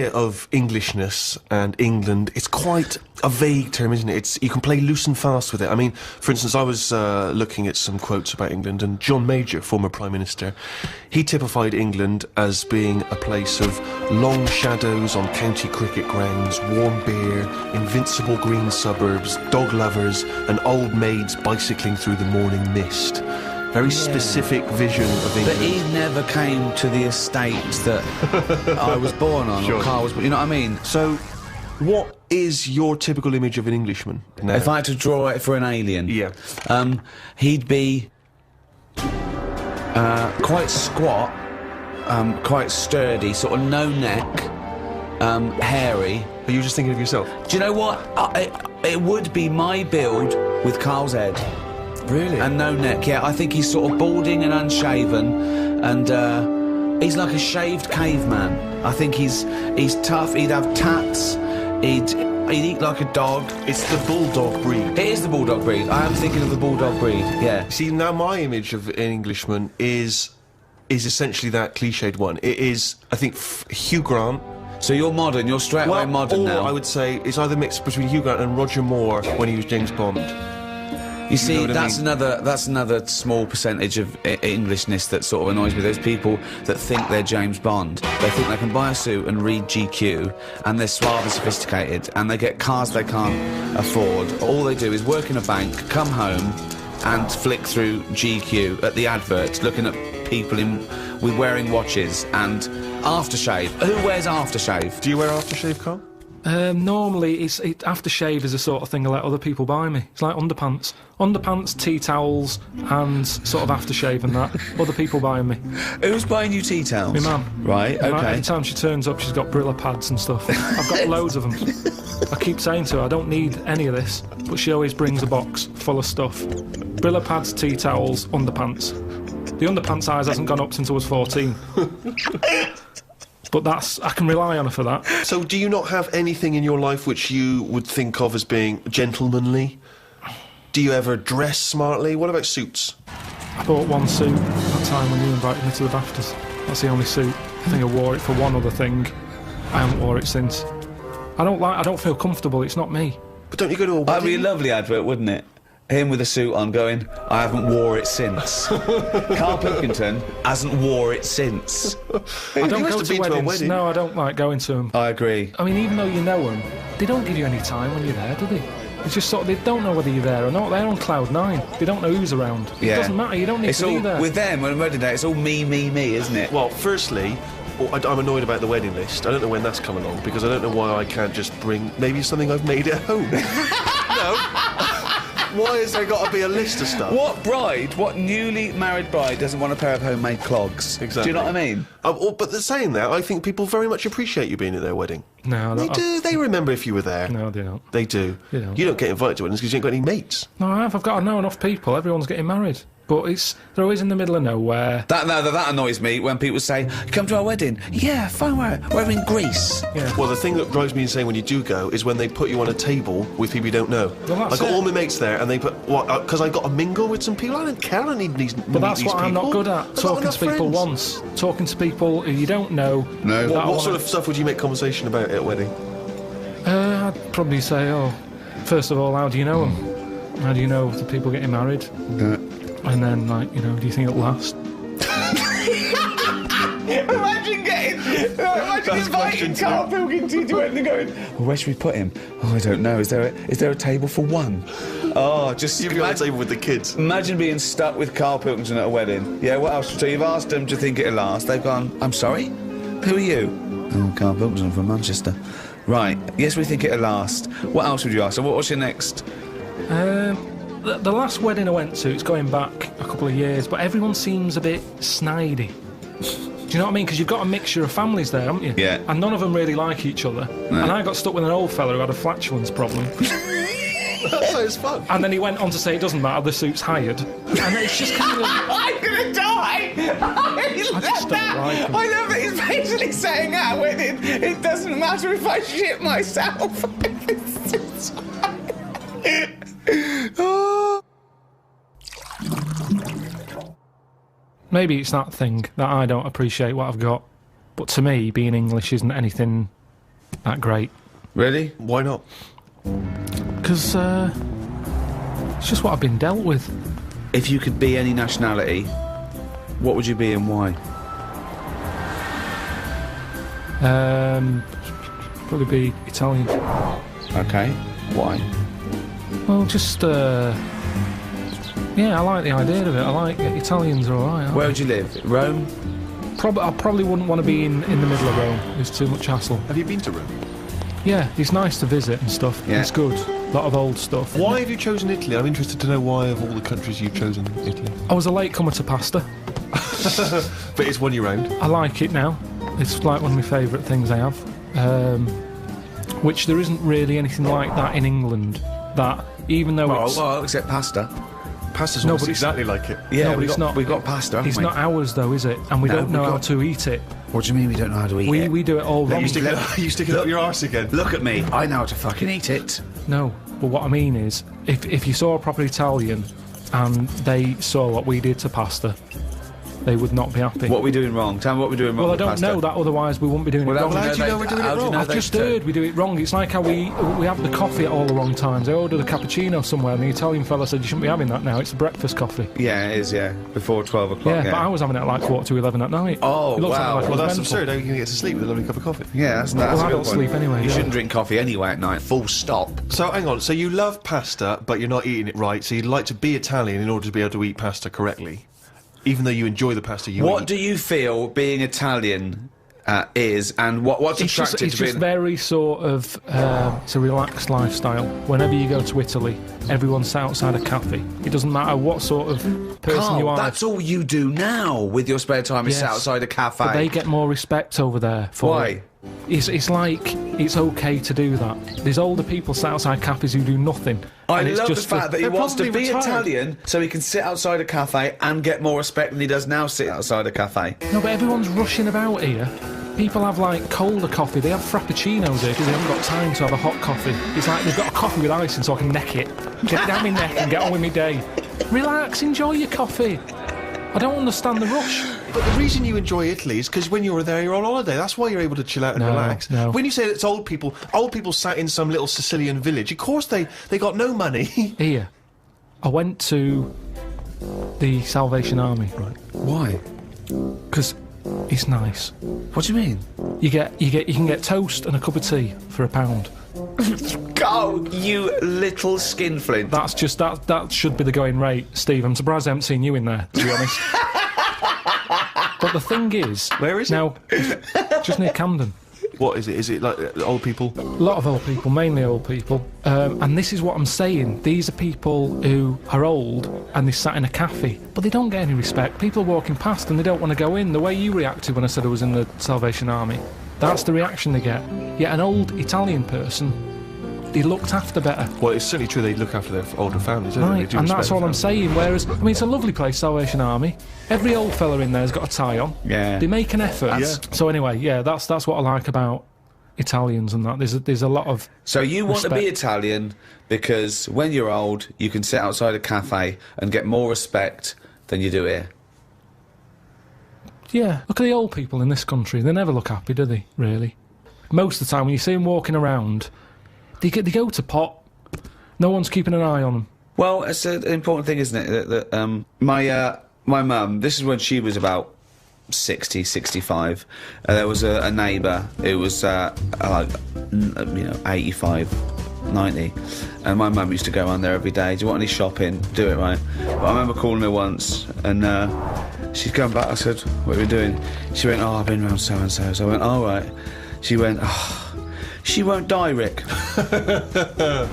of Englishness and England, it's quite a vague term, isn't it? You can play loose and fast with it. I mean, for instance, I was looking at some quotes about England, and John Major, former Prime Minister, he typified England as being a place of long shadows on county cricket grounds, warm beer, invincible green suburbs, dog lovers, and old maids bicycling through the morning mist. Very specific vision of England. But he never came to the estate that I was born on, or Carl was, you know what I mean? So, what is your typical image of an Englishman now? If I had to draw it for an alien, yeah, he'd be quite squat, quite sturdy, sort of no neck, hairy. Are you just thinking of yourself? Do you know what? It would be my build with Carl's head. Really? And no neck, yeah. I think he's sort of balding and unshaven, and he's like a shaved caveman. I think he's tough, he'd have tats, he'd eat like a dog. It's the bulldog breed. It is the bulldog breed. I am thinking of the bulldog breed, yeah. See, now my image of an Englishman is essentially that cliched one. It is, I think, Hugh Grant. So you're modern, you're straight away modern now. I would say it's either mixed between Hugh Grant and Roger Moore when he was James Bond. You see, that's another small percentage of Englishness that sort of annoys me. Those people that think they're James Bond. They think they can buy a suit and read GQ, and they're suave and sophisticated, and they get cars they can't afford. All they do is work in a bank, come home, and flick through GQ at the adverts, looking at people with wearing watches and aftershave. Who wears aftershave? Do you wear aftershave, Carl? Normally, aftershave is the sort of thing I let other people buy me. It's like underpants. Underpants, tea towels, and sort of aftershave and that. Other people buying me. Who's buying you tea towels? My mum. Right, okay. Every time she turns up, she's got Brilla pads and stuff. I've got loads of them. I keep saying to her, I don't need any of this, but she always brings a box full of stuff. Brilla pads, tea towels, underpants. The underpants size hasn't gone up since I was 14. But I can rely on her for that. So do you not have anything in your life which you would think of as being gentlemanly? Do you ever dress smartly? What about suits? I bought one suit that time when you invited me to the BAFTAs. That's the only suit. I think I wore it for one other thing. I haven't wore it since. I don't feel comfortable, it's not me. But don't you go to a wedding? That'd be a lovely advert, wouldn't it? Him with a suit on going, I haven't wore it since. Carl Pilkington hasn't wore it since. I don't go to weddings. No, I don't like going to them. I agree. I mean, even though you know them, they don't give you any time when you're there, do they? It's just sort of, they don't know whether you're there or not. They're on cloud nine. They don't know who's around. Yeah. It doesn't matter, you don't need to be there. With them, on a wedding day, it's all me, isn't it? Well, firstly, I'm annoyed about the wedding list. I don't know when that's come along, because I don't know why I can't just bring maybe something I've made at home. No. Why has there got to be a list of stuff? What newly married bride doesn't want a pair of homemade clogs? Exactly. Do you know what I mean? But saying that, I think people very much appreciate you being at their wedding. No, they do. They remember if you were there. No, they don't. They do. They don't. You don't get invited to weddings because you ain't got any mates. No, I have. I've got to know enough people. Everyone's getting married. But they're always in the middle of nowhere. That annoys me when people say, come to our wedding. Yeah, fine, we're in Greece. Yeah. Well, the thing that drives me insane when you do go is when they put you on a table with people you don't know. Well, I've got all my mates there, and they put, because I got to mingle with some people. I don't care, I don't need these But that's what I'm not good at, talking to people once. Talking to people who you don't know. No. What sort of stuff would you make conversation about at a wedding? I'd probably say, first of all, how do you know them? How do you know the people getting married? And then, like, do you think it'll last? Imagine inviting Carl Pilkington to wedding and going, well, where should we put him? Oh, I don't know. Is there a table for one? Oh, just... You'd be on the table with the kids. Imagine being stuck with Carl Pilkington at a wedding. Yeah, what else? So you've asked them, do you think it'll last? They've gone, I'm sorry? Who are you? Oh, Carl Pilkington from Manchester. Right, yes, we think it'll last. What else would you ask? So what's your next? The last wedding I went to, it's going back a couple of years, but everyone seems a bit snidey. Do you know what I mean? Because you've got a mixture of families there, haven't you? Yeah. And none of them really like each other. No. And I got stuck with an old fella who had a flatulence problem. That sounds fun. And then he went on to say it doesn't matter, the suit's hired. And it's just kind of... I'm gonna die! I just don't like him. I love that he's basically saying at a wedding, it doesn't matter if I shit myself. Maybe it's that thing that I don't appreciate what I've got, but to me, being English isn't anything that great. Really? Why not? Because it's just what I've been dealt with. If you could be any nationality, what would you be and why? Probably be Italian. Okay. Why? Well, just yeah, I like the idea of it. I like Italians are alright. Where would you live? Rome? I probably wouldn't want to be in the middle of Rome. It's too much hassle. Have you been to Rome? Yeah, it's nice to visit and stuff. Yeah. It's good. A lot of old stuff. Why have you chosen Italy? I'm interested to know why of all the countries you've chosen Italy. I was a late comer to pasta. But it's won you round. I like it now. It's like one of my favourite things I have. Which there isn't really anything like that in England. That even though it's Well, except pasta. Pasta's No, almost but it's- exactly like it. Yeah, No, but it's not. We've got pasta, haven't it's we? not ours though, is it? And we No, don't know we've how got- to eat it. What do you mean we don't know how to eat it? We do it all wrong. You stick it up your arse again. Look at me. I know how to fucking eat it. No, but what I mean is, if you saw a proper Italian and they saw what we did to pasta, they would not be happy. What are we doing wrong? Tell me what we're doing wrong Well, I with don't pasta. know that, otherwise we wouldn't be doing Well, it wrong. how do you know we're doing it how do you wrong? know I've they just don't? heard we do it wrong. It's like how we have the coffee at all the wrong times. I ordered a cappuccino somewhere and the Italian fella said you shouldn't be having that now, it's a breakfast coffee. Yeah, it is, yeah. Before 12 o'clock, Yeah, but I was having it at like 11:15 at night. Oh, It looks wow. like I Well, was that's mental. absurd. How are you going to get to sleep with a lovely cup of coffee? Yeah, that's Well, a I good don't point. sleep anyway, You yeah. shouldn't drink coffee anyway at night. Full stop. So, hang on. So you love pasta, but you're not eating it right. So you'd like to be Italian in order to be able to eat pasta correctly. Even though you enjoy the pasta you What eat. do you feel being Italian is, and what's It's just, attractive it's to just being... very sort of, it's a relaxed lifestyle. Whenever you go to Italy, everyone's outside a cafe. It doesn't matter what sort of person Carl, you are. that's all you do now with your spare time is sit Yes, outside a cafe. But they get more respect over there for Why? it. It's like it's okay to do that. There's older people sat outside cafes who do nothing. I and it's love the just fact that he they're wants to probably be retired. Italian so he can sit outside a cafe and get more respect than he does now sitting outside a cafe. No, but everyone's rushing about here. People have like colder coffee. They have frappuccinos here because they haven't got time to have a hot coffee. It's like they've got a coffee with ice in so I can neck it. Get it down my neck and get on with my day. Relax, enjoy your coffee. I don't understand the rush. But the reason you enjoy Italy is because when you were there, you're on holiday. That's why you're able to chill out and No, relax. no. When you say it's old people sat in some little Sicilian village. Of course they got no money. Here, I went to the Salvation Army, right? Why? Because it's nice. What do you mean? You can get toast and a cup of tea for £1. Go, you little skinflint. That's just that should be the going rate, Steve. I'm surprised I haven't seen you in there, to be honest. But the thing is, Where is it? now, just near Camden. What is it? Is it like old people? A lot of old people, mainly old people. And this is what I'm saying. These are people who are old and they sat in a cafe, but they don't get any respect. People are walking past and they don't want to go in. The way you reacted when I said I was in the Salvation Army, that's the reaction they get. Yet an old Italian person, they looked after better. Well, it's certainly true they look after their older families, don't they? They Right, do and respect that's all their I'm families. saying. Whereas, I mean, it's a lovely place, Salvation Army. Every old fella in there's got a tie on. Yeah. They make an effort. Yeah. So anyway, yeah, that's what I like about Italians and that. There's a lot of So you want to be respect. Italian because when you're old, you can sit outside a cafe and get more respect than you do here. Yeah, look at the old people in this country. They never look happy, do they? Really? Most of the time, when you see them walking around, they go to pot. No one's keeping an eye on them. Well, it's an important thing, isn't it? That my mum, this is when she was about 60, 65. There was a neighbour who was like, 85, 90. And my mum used to go around there every day. Do you want any shopping? Do it, right? But I remember calling her once and she's come back. I said, what are you doing? She went, I've been round so-and-so. So I went, all right. She went, she won't die, Rick.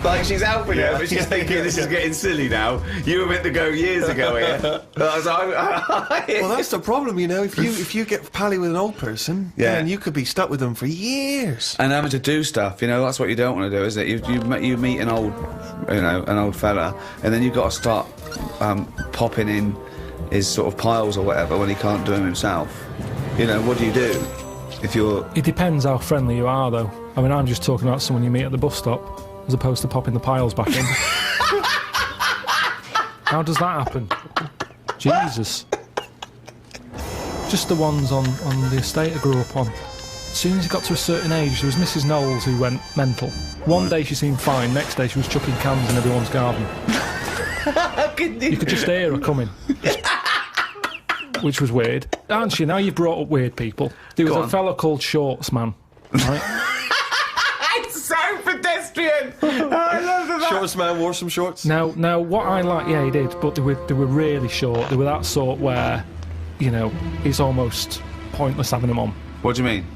Like she's helping her, but she's thinking this is getting silly now. You were meant to go years ago here. I was like, Well, that's the problem, you know. If you get pally with an old person, Yeah. then you could be stuck with them for years. and having to do stuff, you know, that's what you don't want to do, is it? You meet an old fella, and then you've got to start popping in his sort of piles or whatever when he can't do them himself. You know, what do you do if you're... It depends how friendly you are, though. I mean, I'm just talking about someone you meet at the bus stop, as opposed to popping the piles back in. How does that happen? Jesus. Just the ones on the estate I grew up on. as soon as he got to a certain age, there was Mrs. Knowles who went mental. One day she seemed fine, next day she was chucking cans in everyone's garden. You could just hear her coming. Which was weird. Aren't you? Now you've brought up weird people. There was a fella called Shorts Man, right? It's so pedestrian! Oh, I love that. Shorts man wore some shorts. Now, what I like, yeah, he did, but they were really short. They were that sort where, you know, it's almost pointless having them on. What do you mean?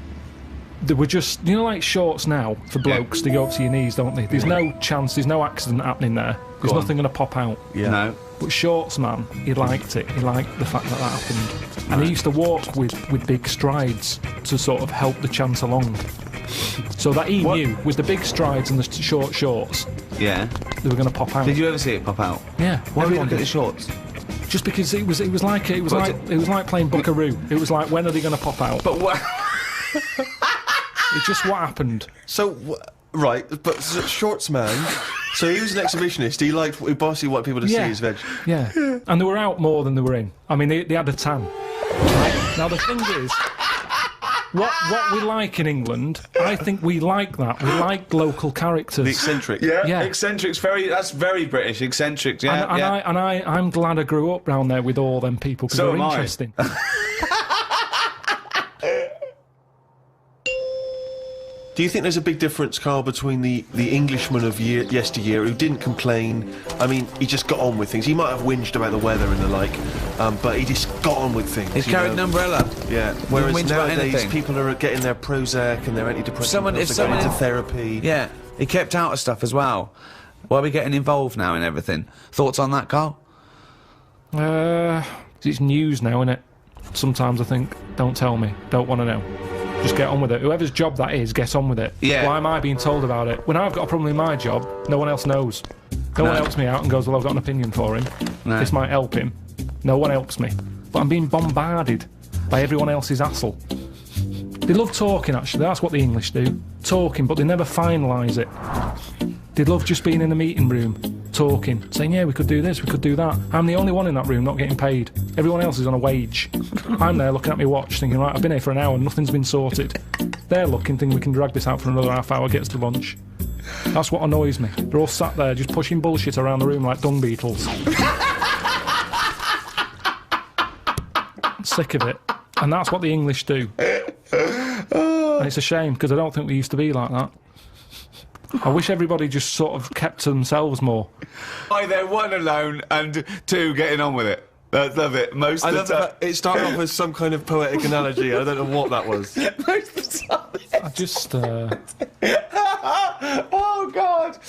They were just, you know, like shorts now for blokes. They go up to your knees, don't they? There's no chance. There's no accident happening there. There's nothing going to pop out. Yeah. No. But Shorts Man, he liked it. He liked the fact that happened. And he used to walk with big strides to sort of help the chance along. So that he knew, with the big strides and the short shorts, yeah, they were going to pop out. Did you ever see it pop out? Yeah. Why did you look at the shorts? Just because it was like playing Buckaroo. It was like, when are they going to pop out? But what? It's just what happened. So, right, but Shorts Man, so he was an exhibitionist. He basically wanted people to see his veg. Yeah. And they were out more than they were in. I mean, they had a tan. Right? Now, the thing is, what we like in England, I think we like that. We like local characters. The eccentric. Yeah. Eccentric's that's very British. Eccentric, yeah. I'm glad I grew up round there with all them people, because they're interesting. Do you think there's a big difference, Carl, between the Englishman of yesteryear who didn't complain? I mean, he just got on with things. He might have whinged about the weather and the like, but he just got on with things. He carried an umbrella. Yeah. Whereas nowadays, people are getting their Prozac and their antidepressants. If someone into therapy. Yeah. He kept out of stuff as well. Why are we getting involved now in everything? Thoughts on that, Carl? It's news now, innit? Sometimes I think, don't tell me, don't want to know. Just get on with it. Whoever's job that is, get on with it. Yeah. Why am I being told about it? When I've got a problem in my job, no one else knows. No one helps me out and goes, well, I've got an opinion for him. No. This might help him. No one helps me. But I'm being bombarded by everyone else's hassle. They love talking, actually. That's what the English do. Talking, but they never finalise it. They love just being in a meeting room, talking, saying, yeah, we could do this, we could do that. I'm the only one in that room not getting paid. Everyone else is on a wage. I'm there looking at my watch, thinking, right, I've been here for an hour and nothing's been sorted. They're looking, thinking we can drag this out for another half hour, get us to lunch. That's what annoys me. They're all sat there just pushing bullshit around the room like dung beetles. Sick of it. And that's what the English do. And it's a shame, because I don't think we used to be like that. I wish everybody just sort of kept to themselves more. Either one, alone, and two, getting on with it. I love it. Most of the time. It started off as some kind of poetic analogy. I don't know what that was. Most of the time. I just... Oh, God.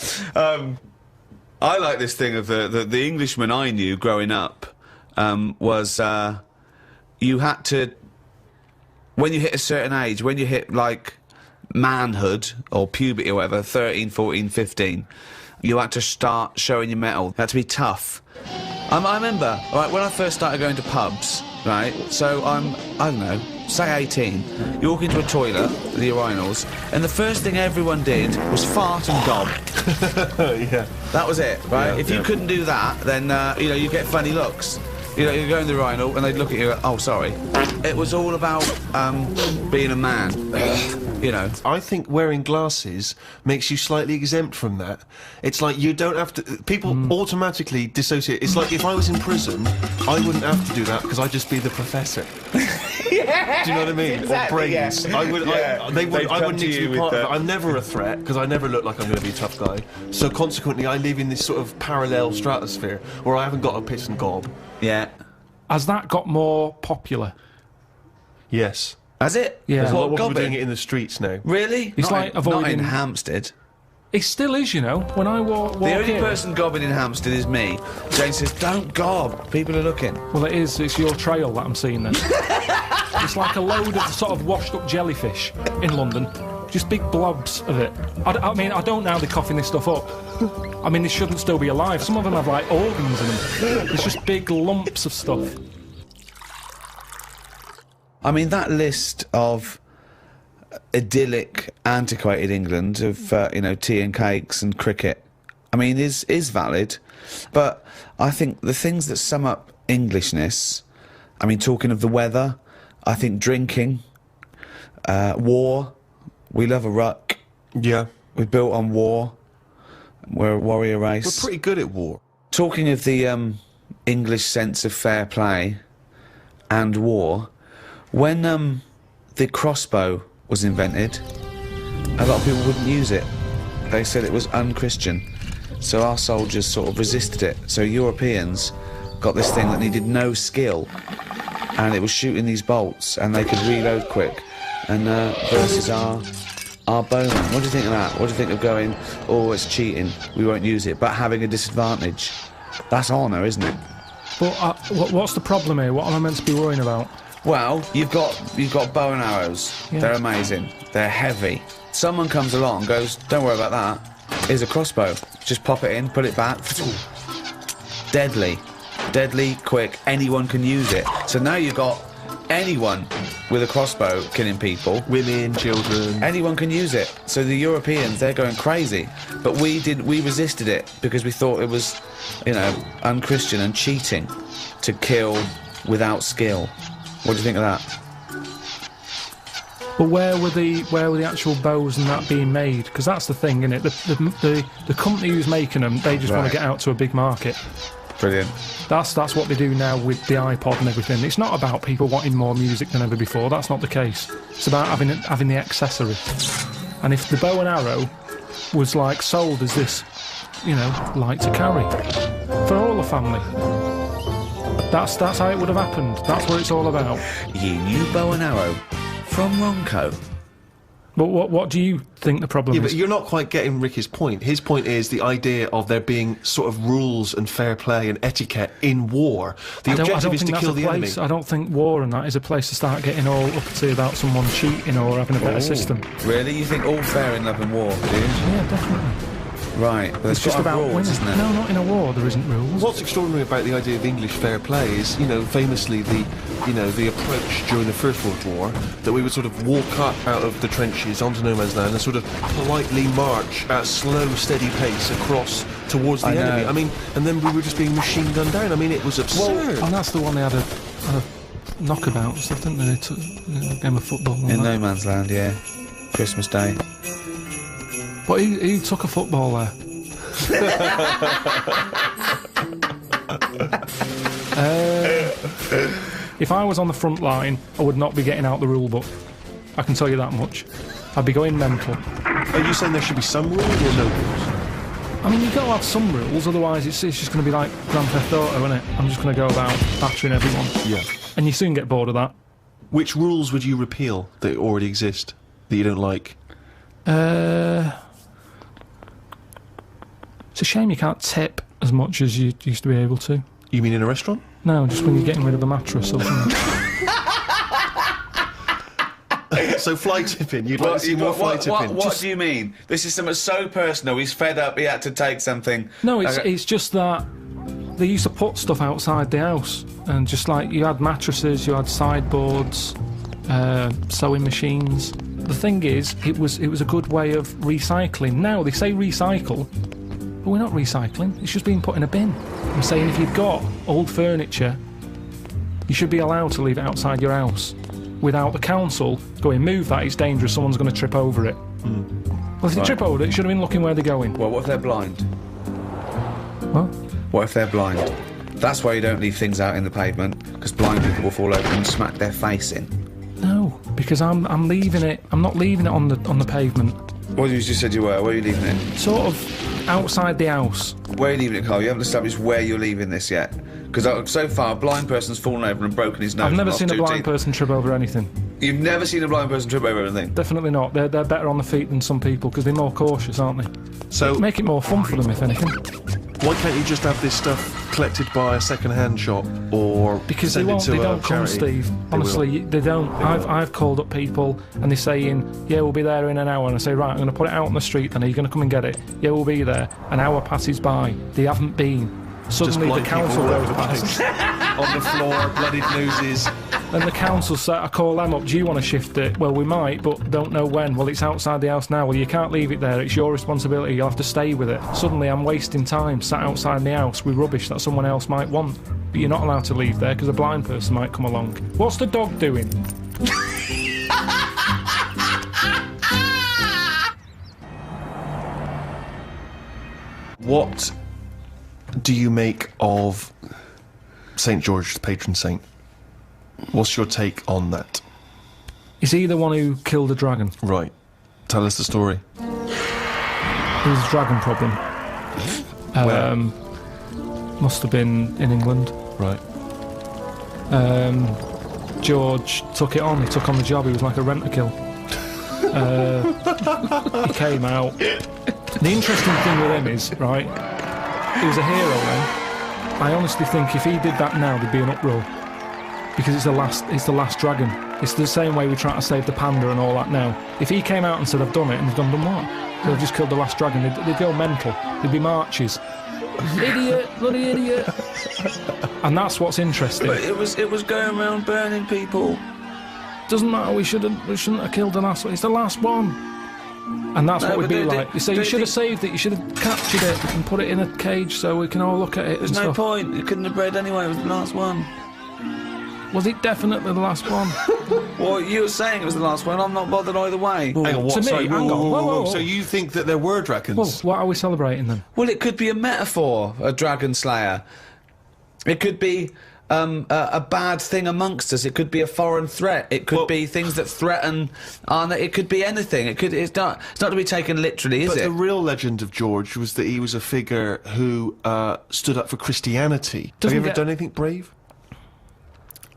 I like this thing of the Englishman I knew growing up was you had to... When you hit a certain age, when you hit, like, manhood or puberty or whatever, 13, 14, 15, you had to start showing your mettle. You had to be tough. I remember, right, when I first started going to pubs, right, so I don't know, say 18, you walk into a toilet, the urinals, and the first thing everyone did was fart and gob. Yeah. That was it, right? Yeah, if you couldn't do that, then, you know, you get funny looks. You know, you go in the urinal and they'd look at you, oh, sorry. It was all about being a man, you know. I think wearing glasses makes you slightly exempt from that. It's like you don't have to... People automatically dissociate. It's like if I was in prison, I wouldn't have to do that because I'd just be the professor. Yeah, do you know what I mean? Exactly, or brains. Yeah. I would. Yeah. I wouldn't need to be part of it. I'm never a threat because I never look like I'm going to be a tough guy. So consequently, I live in this sort of parallel stratosphere where I haven't got a piss and gob. Yeah. Has that got more popular? Yes. Has it? Yeah. There's a lot of people gobbing? doing it in the streets now. Really? It's not like not in Hampstead. It still is, you know. When I walk The only here, person gobbing in Hampstead is me. Jane says, don't gob. People are looking. well, it is. It's your trail that I'm seeing then. It's like a load of sort of washed-up jellyfish in London. Just big blobs of it. I mean, I don't know how they're coughing this stuff up. I mean, they shouldn't still be alive. Some of them have, like, organs in them. It's just big lumps of stuff. I mean, that list of idyllic, antiquated England of, you know, tea and cakes and cricket, I mean, is valid. But I think the things that sum up Englishness, I mean, talking of the weather, I think drinking, War. We love a ruck. Yeah. We're built on war. We're a warrior race. We're pretty good at war. Talking of the English sense of fair play and war, when the crossbow was invented, a lot of people wouldn't use it. They said it was unchristian. So our soldiers sort of resisted it. So Europeans got this thing that needed no skill, and it was shooting these bolts, and they could reload quick. And versus our bowmen. What do you think of that? What do you think of going, oh, it's cheating, we won't use it, but having a disadvantage? That's honour, isn't it? But what's the problem here? What am I meant to be worrying about? Well, you've got bow and arrows. Yeah. They're amazing. They're heavy. Someone comes along and goes, don't worry about that. Here's a crossbow. Just pop it in, put it back. Deadly. Deadly, quick. Anyone can use it. So now you've got anyone with a crossbow killing people. Women, children. Anyone can use it. So the Europeans, they're going crazy. But we resisted it because we thought it was, you know, unchristian and cheating to kill without skill. What do you think of that? But where were the actual bows and that being made? Because that's the thing, isn't it? The company who's making them, they just want to get out to a big market. Brilliant. That's what they do now with the iPod and everything. It's not about people wanting more music than ever before. That's not the case. It's about having the accessory. And if the bow and arrow was like sold as this, you know, light to carry for all the family, that's how it would have happened. That's what it's all about. You knew bow and arrow from Ronco. But what do you think the problem is? But you're not quite getting Ricky's point. His point is the idea of there being sort of rules and fair play and etiquette in war. The objective is to kill the enemy. I don't think war and that is a place to start getting all uppity about someone cheating or having a better system. Really? You think all fair in love and war, do you? Yeah, definitely. Right, but it's just about rules, winning, isn't it? No, not in a war. There isn't rules. What's extraordinary about the idea of English fair play is, you know, famously the approach during the First World War that we would sort of walk up out of the trenches onto no man's land and sort of politely march at a slow, steady pace across towards the enemy. I mean, and then we were just being machine gunned down. I mean, it was absurd. And that's the one they had a knockabout and stuff, didn't they? They took a game of football. In no man's land, yeah. Christmas Day. But who took a football there? If I was on the front line, I would not be getting out the rule book. I can tell you that much. I'd be going mental. Are you saying there should be some rules or no rules? I mean, you've got to have some rules, otherwise it's just going to be like Grand Theft Auto, isn't it? I'm just going to go about battering everyone. Yeah. And you soon get bored of that. Which rules would you repeal that already exist, that you don't like? It's a shame you can't tip as much as you used to be able to. You mean in a restaurant? No, just when you're getting rid of a mattress or something. So fly tipping, you'd like to see more fly tipping. What do you mean? This is something so personal, he's fed up, he had to take something. No, it's just that they used to put stuff outside the house, and just like you had mattresses, you had sideboards, sewing machines. The thing is, it was a good way of recycling. Now they say recycle, but we're not recycling. It's just being put in a bin. I'm saying if you've got old furniture, you should be allowed to leave it outside your house without the council going, move that, it's dangerous, someone's going to trip over it. Well, if they trip over it, it should have been looking where they're going. Well, what if they're blind? What? What if they're blind? That's why you don't leave things out in the pavement, because blind people will fall over and smack their face in. No, because I'm leaving it. I'm not leaving it on the pavement. Well, you just said you were. Where are you leaving it? Sort of outside the house. Where are you leaving it, Carl? You haven't established where you're leaving this yet. Because so far, a blind person's fallen over and broken his nose. I've never seen a blind person trip over anything. You've never seen a blind person trip over anything? Definitely not. They're better on the feet than some people because they're more cautious, aren't they? So make it more fun for them, if anything. Why can't you just have this stuff collected by a second-hand shop or because send they won't? it to They a don't come, charity? Steve. Honestly, they don't. I've called up people and they're saying, "Yeah, we'll be there in an hour." And I say, "Right, I'm going to put it out on the street. Then are you going to come and get it?" "Yeah, we'll be there." An hour passes by. They haven't been. Suddenly the council goes past. On the floor, bloodied noses. And the council say, I call them up, do you want to shift it? Well, we might, but don't know when. Well, it's outside the house now. Well, you can't leave it there. It's your responsibility. You'll have to stay with it. Suddenly I'm wasting time sat outside the house with rubbish that someone else might want. But you're not allowed to leave there because a blind person might come along. What's the dog doing? What do you make of St. George, the patron saint? What's your take on that? Is he the one who killed a dragon? Right. Tell us the story. There was a dragon problem. Where? Must have been in England. Right. George took it on. He took on the job. He was like a rent-a-kill. He came out. The interesting thing with him is, right, he was a hero then. I honestly think if he did that now, there'd be an uproar. Because it's the last dragon. It's the same way we try to save the panda and all that now. If he came out and said, I've done it, and they've done what? They've just killed the last dragon, they'd go mental. There'd be marches. Idiot, bloody idiot. And that's what's interesting. But it was going around burning people. Doesn't matter, we shouldn't have killed the last one. It's the last one. And that's what we'd be like. You say you should have saved it, you should have captured it and put it in a cage so we can all look at it. There's no point. You couldn't have bred anyway. It was the last one. Was it definitely the last one? Well, you were saying it was the last one. I'm not bothered either way. Hang on, what? To me, Sorry, hang on. Whoa. So you think that there were dragons? Well, what are we celebrating then? Well, it could be a metaphor, a dragon slayer. It could be a bad thing amongst us. It could be a foreign threat. It could be things that threaten. It could be anything. It's not to be taken literally, is it? But the real legend of George was that he was a figure who stood up for Christianity. Have you ever done anything brave?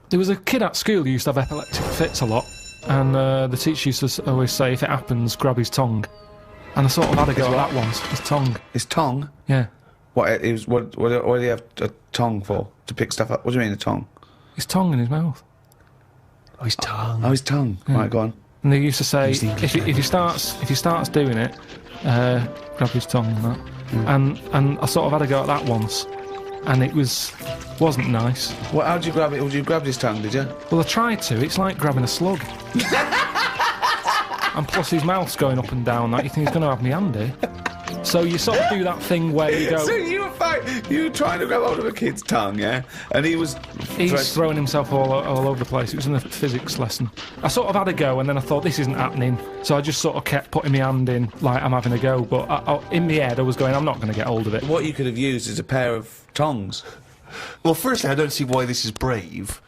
There was a kid at school who used to have epileptic fits a lot, and the teacher used to always say, if it happens, grab his tongue. And I sort of had a go at that once. His tongue. His tongue? Yeah. What do you have a tongue for? To pick stuff up? What do you mean, a tongue? His tongue in his mouth. Oh, his tongue. Oh, his tongue. Yeah. Right, go on. And they used to say, if he starts doing it, grab his tongue and that. And I sort of had a go at that once, and it wasn't nice. How did you grab it? Would you grab his tongue? Did you? Well, I tried to. It's like grabbing a slug. And plus his mouth's going up and down. Like you think he's going to have me handy. So you sort of do that thing where you go. So you were trying to grab hold of a kid's tongue, yeah? And he's throwing himself all over the place. It was in a physics lesson. I sort of had a go, and then I thought this isn't happening. So I just sort of kept putting my hand in, like I'm having a go. But in my head, I was going, I'm not going to get hold of it. What you could have used is a pair of tongs. Well, firstly, I don't see why this is brave.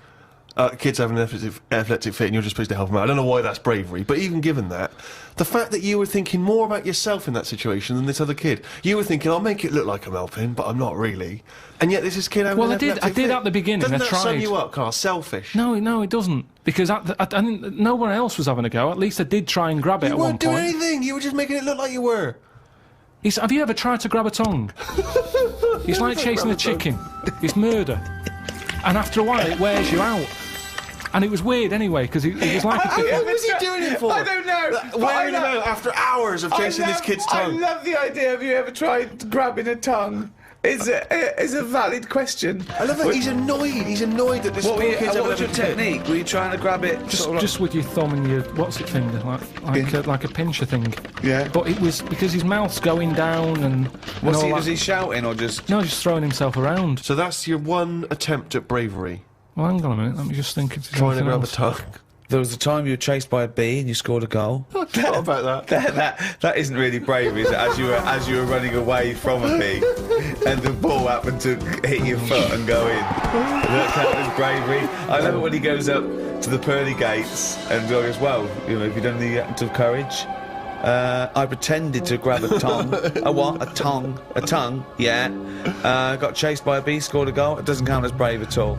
Kids having an epileptic fit and you're just supposed to help them out. I don't know why that's bravery, but even given that, the fact that you were thinking more about yourself in that situation than this other kid. You were thinking, I'll make it look like I'm helping, but I'm not really. And yet this is kid having an epileptic fit. I did at the beginning. Doesn't that I tried. sum you up, Carl? Selfish. No, it doesn't. Because no one else was having a go. At least I did try and grab it at one point. You weren't doing anything. You were just making it look like you were. Have you ever tried to grab a tongue? It's like chasing a chicken. It's murder. And after a while, it wears you out. And it was weird anyway, because it was like What was he doing it for? I don't know. Wearing him out after hours of chasing this kid's tongue. I love the idea. Have you ever tried grabbing a tongue? It's a valid question. I love that he's annoyed. He's annoyed that this poor kid's What was your technique? Were you trying to grab it just with your thumb and your finger, like a pincher thing? Yeah. But it was because his mouth's going down and. Was he shouting or just? No, just throwing himself around. So that's your one attempt at bravery. Well, hang on a minute. Let me just think. Trying to grab a tongue. There was a time you were chased by a bee and you scored a goal. I forgot about that. That isn't really bravery, is it? As you were running away from a bee, and the ball happened to hit your foot and go in. Does that count as bravery? I love it when he goes up to the pearly gates and goes, well, have you done the act of courage? I pretended to grab a tongue. A what? A tongue. A tongue, yeah. Got chased by a bee, scored a goal. It doesn't count as brave at all.